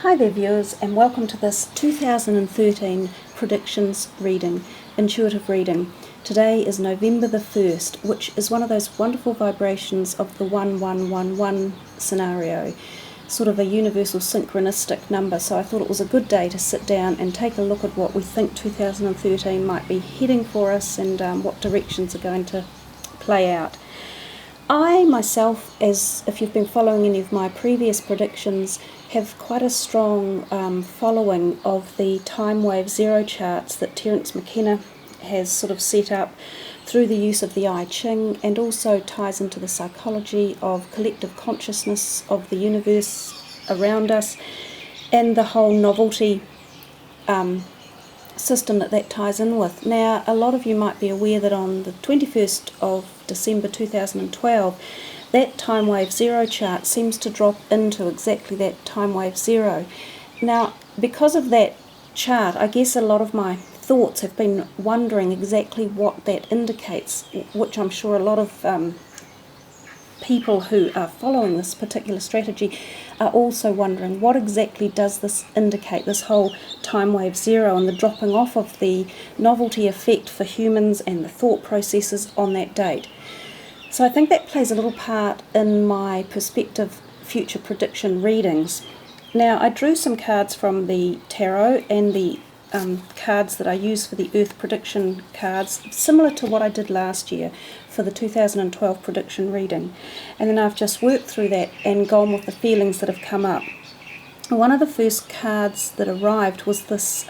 Hi there viewers, and welcome to this 2013 predictions reading, intuitive reading. Today is November the 1st, which is one of those wonderful vibrations of the 1111 scenario, sort of a universal synchronistic number. So I thought it was a good day to sit down and take a look at what we think 2013 might be heading for us and what directions are going to play out. I myself, as if you've been following any of my previous predictions, have quite a strong following of the time wave zero charts that Terence McKenna has sort of set up through the use of the I Ching, and also ties into the psychology of collective consciousness of the universe around us and the whole novelty system that ties in with. Now, a lot of you might be aware that on the 21st of December 2012, that time wave zero chart seems to drop into exactly that time wave zero. Now, because of that chart, I guess a lot of my thoughts have been wondering exactly what that indicates, which I'm sure a lot of people who are following this particular strategy are also wondering, what exactly does this indicate, this whole time wave zero and the dropping off of the novelty effect for humans and the thought processes on that date. So I think that plays a little part in my perspective future prediction readings. Now, I drew some cards from the tarot and the cards that I use for the Earth prediction cards, similar to what I did last year for the 2012 prediction reading. And then I've just worked through that and gone with the feelings that have come up. One of the first cards that arrived was this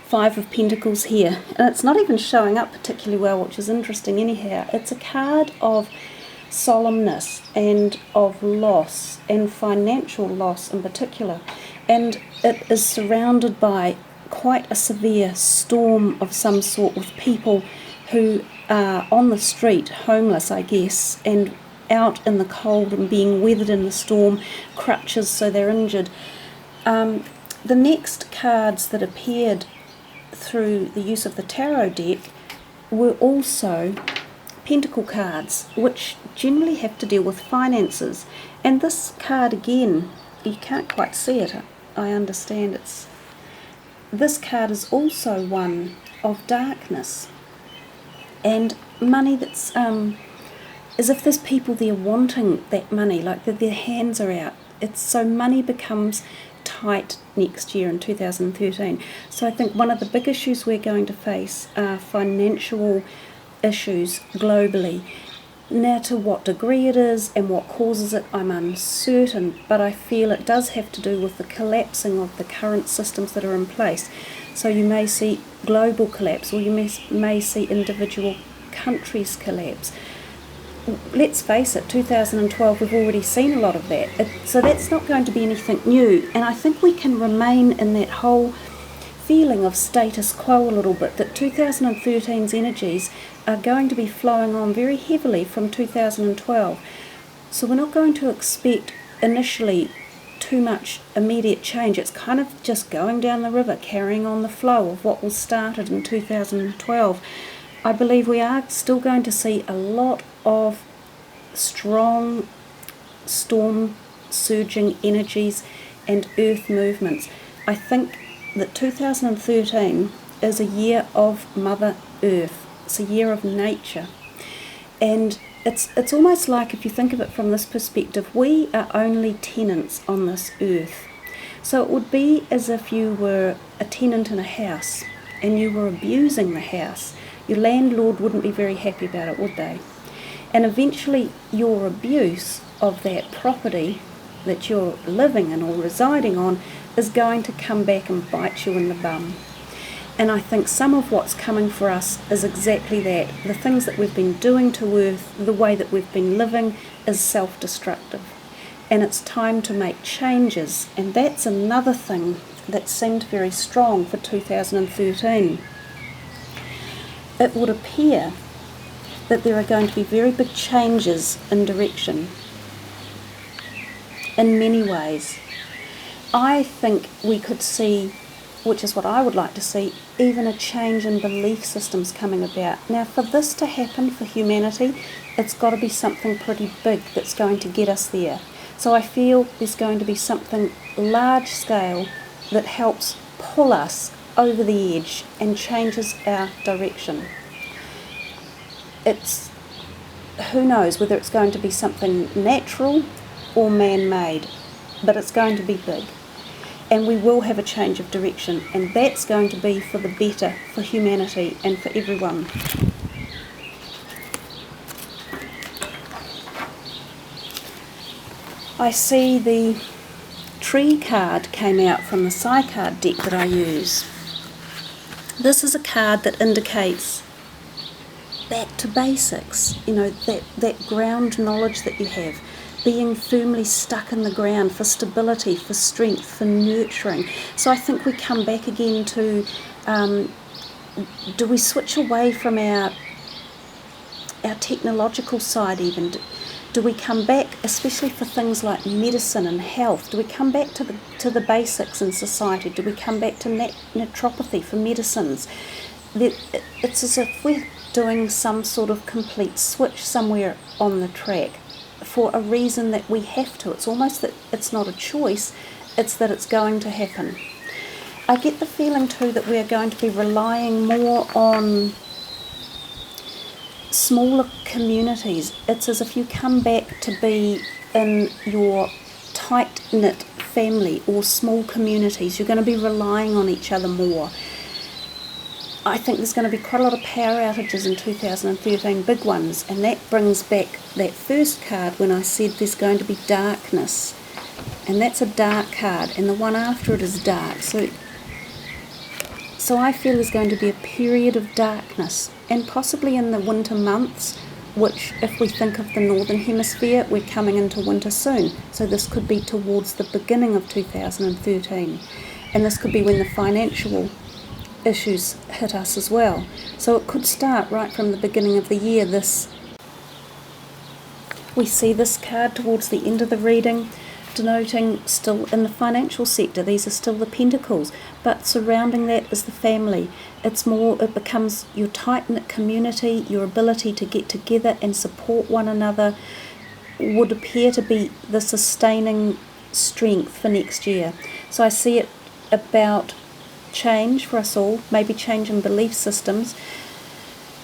Five of Pentacles here. And it's not even showing up particularly well, which is interesting anyhow. It's a card of solemnness and of loss, and financial loss in particular. And it is surrounded by quite a severe storm of some sort, with people who are on the street, homeless I guess, and out in the cold and being weathered in the storm, crutches so they're injured. The next cards that appeared through the use of the tarot deck were also pentacle cards, which generally have to deal with finances. And this card again, you can't quite see it, I understand this card is also one of darkness and money that's as if there's people there wanting that money, like that their hands are out. It's so money becomes tight next year in 2013. So I think one of the big issues we're going to face are financial issues globally. Now, to what degree it is and what causes it, I'm uncertain, but I feel it does have to do with the collapsing of the current systems that are in place. So you may see global collapse, or you may see individual countries collapse. Let's face it, 2012, we've already seen a lot of that. So that's not going to be anything new. And I think we can remain in that whole feeling of status quo a little bit, that 2013's energies are going to be flowing on very heavily from 2012. So we're not going to expect initially too much immediate change. It's kind of just going down the river, carrying on the flow of what was started in 2012. I believe we are still going to see a lot of strong storm surging energies and earth movements. I think that 2013 is a year of Mother Earth. It's a year of nature. And it's almost like, if you think of it from this perspective, we are only tenants on this earth. So it would be as if you were a tenant in a house and you were abusing the house. Your landlord wouldn't be very happy about it, would they? And eventually your abuse of that property that you're living in or residing on is going to come back and bite you in the bum. And I think some of what's coming for us is exactly that. The things that we've been doing to Earth, the way that we've been living, is self-destructive. And it's time to make changes. And that's another thing that seemed very strong for 2013. It would appear that there are going to be very big changes in direction in many ways. I think we could see, which is what I would like to see, even a change in belief systems coming about. Now, for this to happen for humanity, it's got to be something pretty big that's going to get us there. So I feel there's going to be something large scale that helps pull us over the edge and changes our direction. It's, who knows whether it's going to be something natural or man-made, but it's going to be big. And we will have a change of direction, and that's going to be for the better for humanity and for everyone. I see the tree card came out from the Psi card deck that I use. This is a card that indicates back to basics, that ground knowledge that you have, being firmly stuck in the ground for stability, for strength, for nurturing. So I think we come back again to, do we switch away from our technological side even? Do we come back, especially for things like medicine and health, do we come back to the basics in society? Do we come back to naturopathy for medicines? It's as if we're doing some sort of complete switch somewhere on the track for a reason that we have to. It's almost that it's not a choice, it's that it's going to happen. I get the feeling too that we're going to be relying more on smaller communities. It's as if you come back to be in your tight-knit family or small communities. You're going to be relying on each other more. I think there's going to be quite a lot of power outages in 2013, big ones, and that brings back that first card when I said there's going to be darkness, and that's a dark card, and the one after it is dark. So I feel there's going to be a period of darkness, and possibly in the winter months, which if we think of the northern hemisphere, we're coming into winter soon, so this could be towards the beginning of 2013, and this could be when the financial issues hit us as well. So it could start right from the beginning of the year. We see this card towards the end of the reading denoting still in the financial sector. These are still the pentacles, but surrounding that is the family. It becomes your tight-knit community, your ability to get together and support one another would appear to be the sustaining strength for next year. So I see it about change for us all, maybe change in belief systems.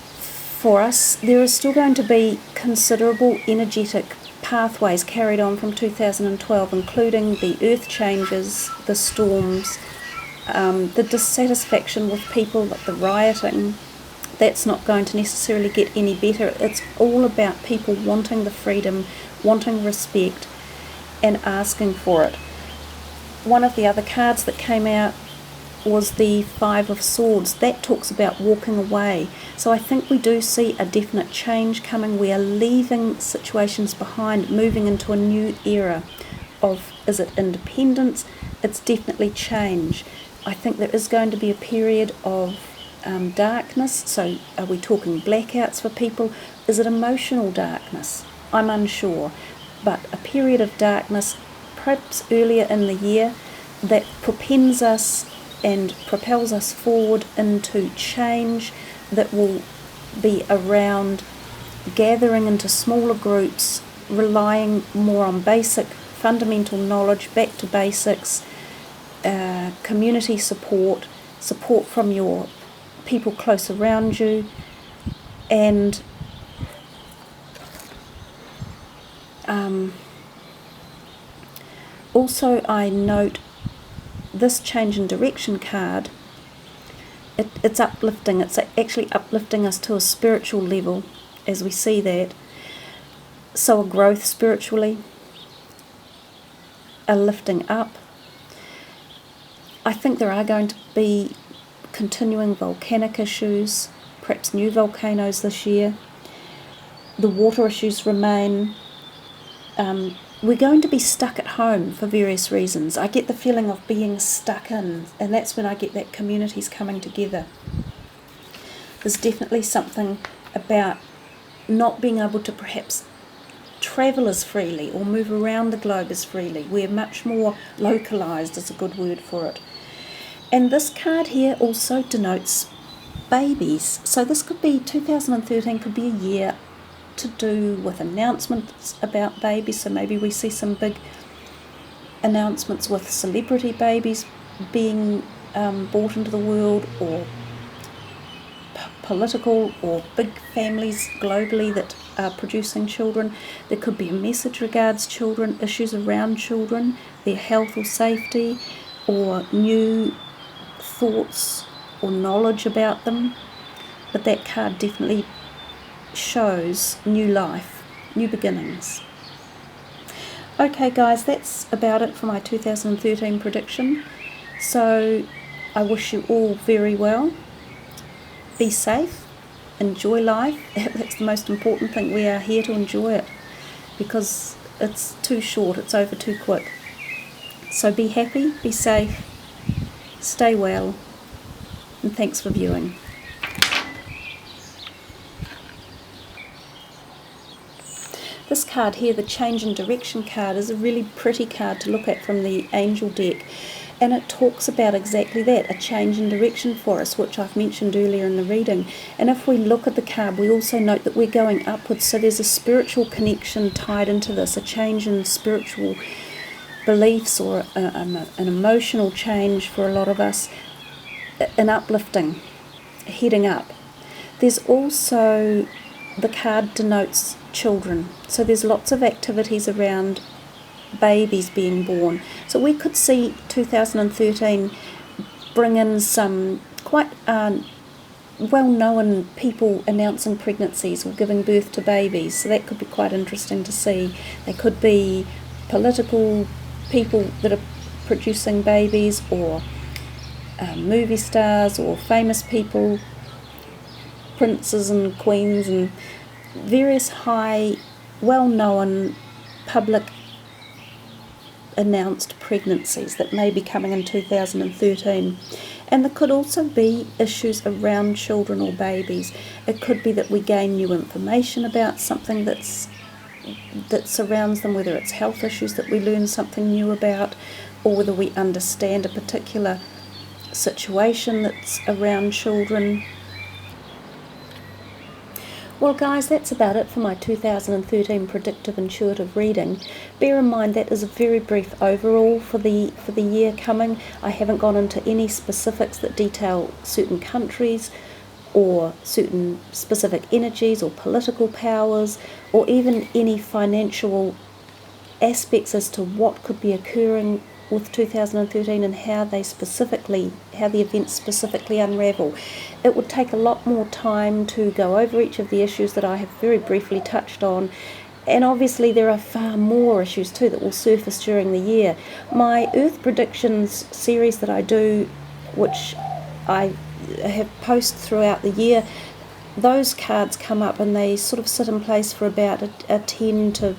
For us, there is still going to be considerable energetic pathways carried on from 2012, including the earth changes, the storms, the dissatisfaction with people, like the rioting. That's not going to necessarily get any better. It's all about people wanting the freedom, wanting respect, and asking for it. One of the other cards that came out was the Five of Swords. That talks about walking away. So I think we do see a definite change coming. We are leaving situations behind, moving into a new era of, is it independence? It's definitely change. I think there is going to be a period of darkness. So are we talking blackouts for people? Is it emotional darkness? I'm unsure. But a period of darkness, perhaps earlier in the year, that propels us forward into change that will be around gathering into smaller groups, relying more on basic fundamental knowledge, back to basics, community support from your people close around you, and also I note this change in direction card, it's uplifting. It's actually uplifting us to a spiritual level as we see that. So a growth spiritually, a lifting up. I think there are going to be continuing volcanic issues, perhaps new volcanoes this year. The water issues remain. We're going to be stuck at home for various reasons. I get the feeling of being stuck in, and that's when I get that communities coming together. There's definitely something about not being able to perhaps travel as freely or move around the globe as freely. We're much more localised, is a good word for it. And this card here also denotes babies. So this could be 2013, could be a year to do with announcements about babies. So maybe we see some big announcements with celebrity babies being brought into the world, or political or big families globally that are producing children. There could be a message regards children, issues around children, their health or safety, or new thoughts or knowledge about them. But that card definitely shows new life, new beginnings. Okay guys, that's about it for my 2013 prediction. So I wish you all very well. Be safe, enjoy life. That's the most important thing. We are here to enjoy it, because it's too short, it's over too quick. So be happy, be safe, stay well, and thanks for viewing. This card here, the Change in Direction card, is a really pretty card to look at from the Angel deck. And it talks about exactly that, a change in direction for us, which I've mentioned earlier in the reading. And if we look at the card, we also note that we're going upwards. So there's a spiritual connection tied into this, a change in spiritual beliefs, or an emotional change for a lot of us, an uplifting, heading up. There's also, the card denotes children. So there's lots of activities around babies being born. So we could see 2013 bring in some quite well-known people announcing pregnancies or giving birth to babies. So that could be quite interesting to see. They could be political people that are producing babies, or movie stars, or famous people, princes and queens, and various high, well-known public announced pregnancies that may be coming in 2013. And there could also be issues around children or babies. It could be that we gain new information about something that surrounds them, whether it's health issues that we learn something new about, or whether we understand a particular situation that's around children. Well guys, that's about it for my 2013 predictive intuitive reading. Bear in mind that is a very brief overall for the year coming. I haven't gone into any specifics that detail certain countries, or certain specific energies, or political powers, or even any financial aspects as to what could be occurring with 2013 and how the events specifically unravel. It would take a lot more time to go over each of the issues that I have very briefly touched on, and obviously there are far more issues too that will surface during the year. My Earth Predictions series that I do, which I have posted throughout the year, those cards come up and they sort of sit in place for about a 10 to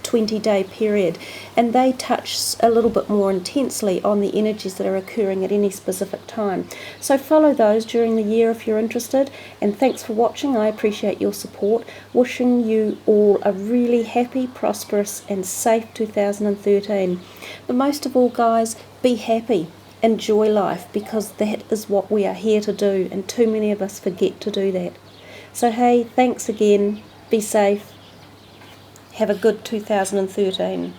20-day period, and they touch a little bit more intensely on the energies that are occurring at any specific time. So follow those during the year if you're interested, and thanks for watching. I appreciate your support. Wishing you all a really happy, prosperous and safe 2013. But most of all guys, be happy, enjoy life, because that is what we are here to do, and too many of us forget to do that. So hey, thanks again, be safe. Have a good 2013.